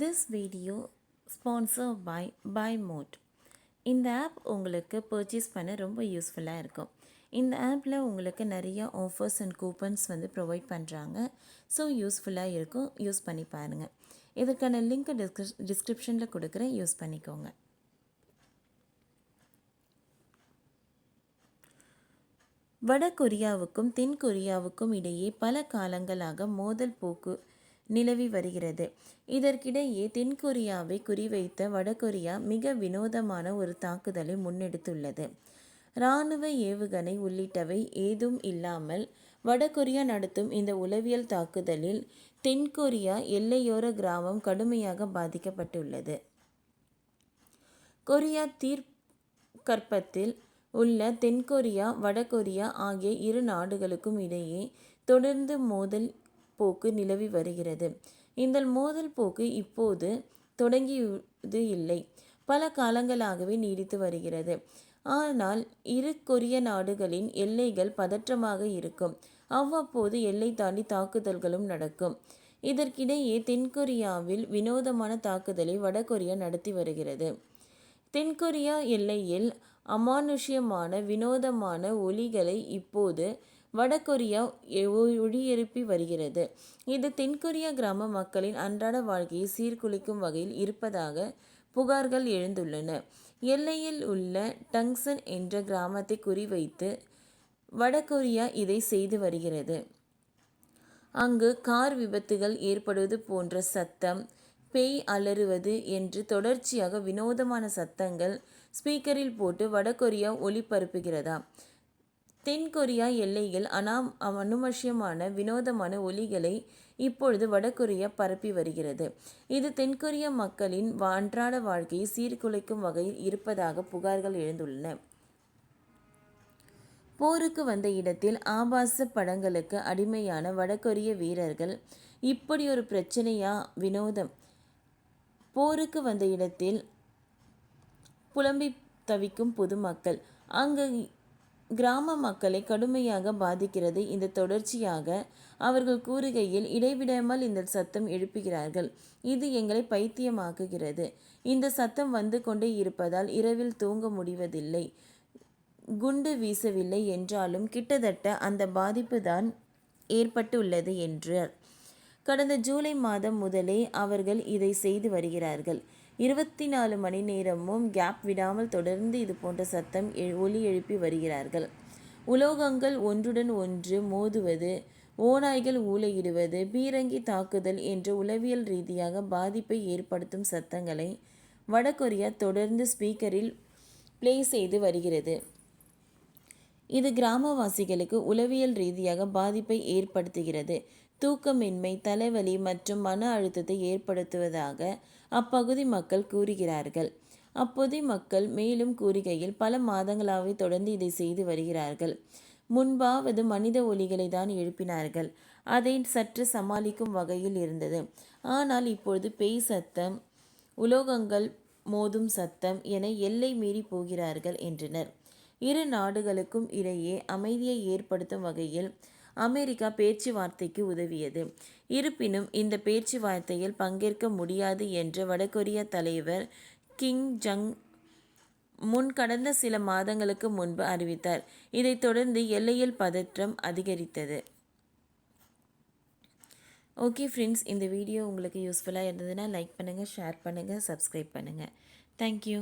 This video sponsored by BuyMode. இந்த app உங்களுக்கு purchase பண்ண ரொம்ப யூஸ்ஃபுல்லாக இருக்கும். இந்த ஆப்பில் உங்களுக்கு நிறைய ஆஃபர்ஸ் அண்ட் கூப்பன்ஸ் ப்ரொவைட் பண்ணுறாங்க. ஸோ யூஸ்ஃபுல்லாக இருக்கும், யூஸ் பண்ணி பாருங்கள். இதற்கான லிங்க் டிஸ்கிரிப்ஷனில் கொடுக்குறேன், யூஸ் பண்ணிக்கோங்க. வட கொரியாவுக்கும் தென் கொரியாவுக்கும் இடையே பல காலங்களாக மோதல் போக்கு நிலவி வருகிறது. இதற்கிடையே தென்கொரியாவை குறிவைத்த வடகொரியா மிக வினோதமான ஒரு தாக்குதலை முன்னெடுத்துள்ளது. இராணுவ ஏவுகணை உள்ளிட்டவை ஏதும் இல்லாமல் வடகொரியா நடத்தும் இந்த உளவியல் தாக்குதலில் தென்கொரியா எல்லையோர கிராமம் கடுமையாக பாதிக்கப்பட்டுள்ளது. கொரியா தீர்க்கற்பத்தில் உள்ள தென்கொரியா வடகொரியா ஆகிய இரு நாடுகளுக்கும் இடையே தொடர்ந்து மோதல் போக்கு நிலவி வருகிறது. இந்த மோதல் போக்கு இப்போது தொடங்கியது இல்லை, பல காலங்களாகவே நீடித்து வருகிறது. ஆனால் இரு கொரிய நாடுகளின் எல்லைகள் பதற்றமாக இருக்கும். அவ்வப்போது எல்லை தாண்டி தாக்குதல்களும் நடக்கும். இதற்கிடையே தென்கொரியாவில் வினோதமான தாக்குதலை வடகொரியா நடத்தி வருகிறது. தென்கொரியா எல்லையில் அமானுஷ்யமான வினோதமான ஒலிகளை இப்போது வடகொரியா ஒளியெழுப்பி வருகிறது. இது தென்கொரியா கிராம மக்களின் அன்றாட வாழ்க்கையை சீர்குலைக்கும் வகையில் இருப்பதாக புகார்கள் எழுந்துள்ளன. எல்லையில் உள்ள டங்சன் என்ற கிராமத்தை குறிவைத்து வடகொரியா இதை செய்து வருகிறது. அங்கு கார் விபத்துகள் ஏற்படுவது போன்ற சத்தம், பேய் அலறுவது என்று தொடர்ச்சியாக வினோதமான சத்தங்கள் ஸ்பீக்கரில் போட்டு வடகொரியா ஒளிபரப்புகிறதா. தென்கொரியா எல்லையில் அனுமஷ்யமான வினோதமான ஒலிகளை இப்பொழுது வடகொரியா பரப்பி வருகிறது. இது தென்கொரிய மக்களின் அன்றாட வாழ்க்கையை சீர்குலைக்கும் வகையில் இருப்பதாக புகார்கள் எழுந்துள்ளன. போருக்கு வந்த இடத்தில் ஆபாச படங்களுக்கு அடிமையான வடகொரிய வீரர்கள் இப்படி ஒரு பிரச்சனையா? வினோதம். போருக்கு வந்த இடத்தில் புலம்பி தவிக்கும் பொதுமக்கள் அங்கு கிராம மக்களை கடுமையாக பாதிக்கிறது. இந்த தொடர்ச்சியாக அவர்கள் கூறுகையில் இடைவிடாமல் இந்த சத்தம் எழுப்புகிறார்கள். இது எங்களை பைத்தியமாக்குகிறது. இந்த சத்தம் வந்து கொண்டே இருப்பதால் இரவில் தூங்க முடிவதில்லை. குண்டு வீசவில்லை என்றாலும் கிட்டத்தட்ட அந்த பாதிப்பு தான் ஏற்பட்டுள்ளது என்றார். கடந்த ஜூலை மாதம் முதலே அவர்கள் இதை செய்து வருகிறார்கள். 24 மணி நேரமும் கேப் விடாமல் தொடர்ந்து இது போன்ற சத்தம் ஒலி எழுப்பி வருகிறார்கள். உலோகங்கள் ஒன்றுடன் ஒன்று மோதுவது, ஓநாய்கள் ஊளையிடுவது, பீரங்கி தாக்குதல் என்ற உளவியல் ரீதியாக பாதிப்பை ஏற்படுத்தும் சத்தங்களை வடகொரியா தொடர்ந்து ஸ்பீக்கரில் பிளே செய்து வருகிறது. இது கிராமவாசிகளுக்கு உளவியல் ரீதியாக பாதிப்பை ஏற்படுத்துகிறது. தூக்கமின்மை, தலைவலி மற்றும் மன அழுத்தத்தை ஏற்படுத்துவதாக அப்பகுதி மக்கள் கூறுகிறார்கள். அப்பகுதி மக்கள் மேலும் கூறுகையில் பல மாதங்களாகவே தொடர்ந்து இதை செய்து வருகிறார்கள். முன்பாவது மனித ஒலிகளை தான் எழுப்பினார்கள். அதை சற்று சமாளிக்கும் வகையில் இருந்தது. ஆனால் இப்பொழுது பேய் சத்தம், உலோகங்கள் மோதும் சத்தம் என எல்லை மீறி போகிறார்கள் என்றனர். இரு நாடுகளுக்கும் இடையே அமைதியை ஏற்படுத்தும் வகையில் அமெரிக்கா பேச்சுவார்த்தைக்கு உதவியது. இருப்பினும் இந்த பேச்சுவார்த்தையில் பங்கேற்க முடியாது என்று வடகொரிய தலைவர் கிம் ஜங் முன் கடந்த சில மாதங்களுக்கு முன்பு அறிவித்தார். இதைத் தொடர்ந்து எல்லையில் பதற்றம் அதிகரித்தது. ஓகே ஃப்ரெண்ட்ஸ், இந்த வீடியோ உங்களுக்கு யூஸ்ஃபுல்லாக இருந்ததுன்னா லைக் பண்ணுங்கள், ஷேர் பண்ணுங்கள், சப்ஸ்கிரைப் பண்ணுங்கள். தேங்க்யூ.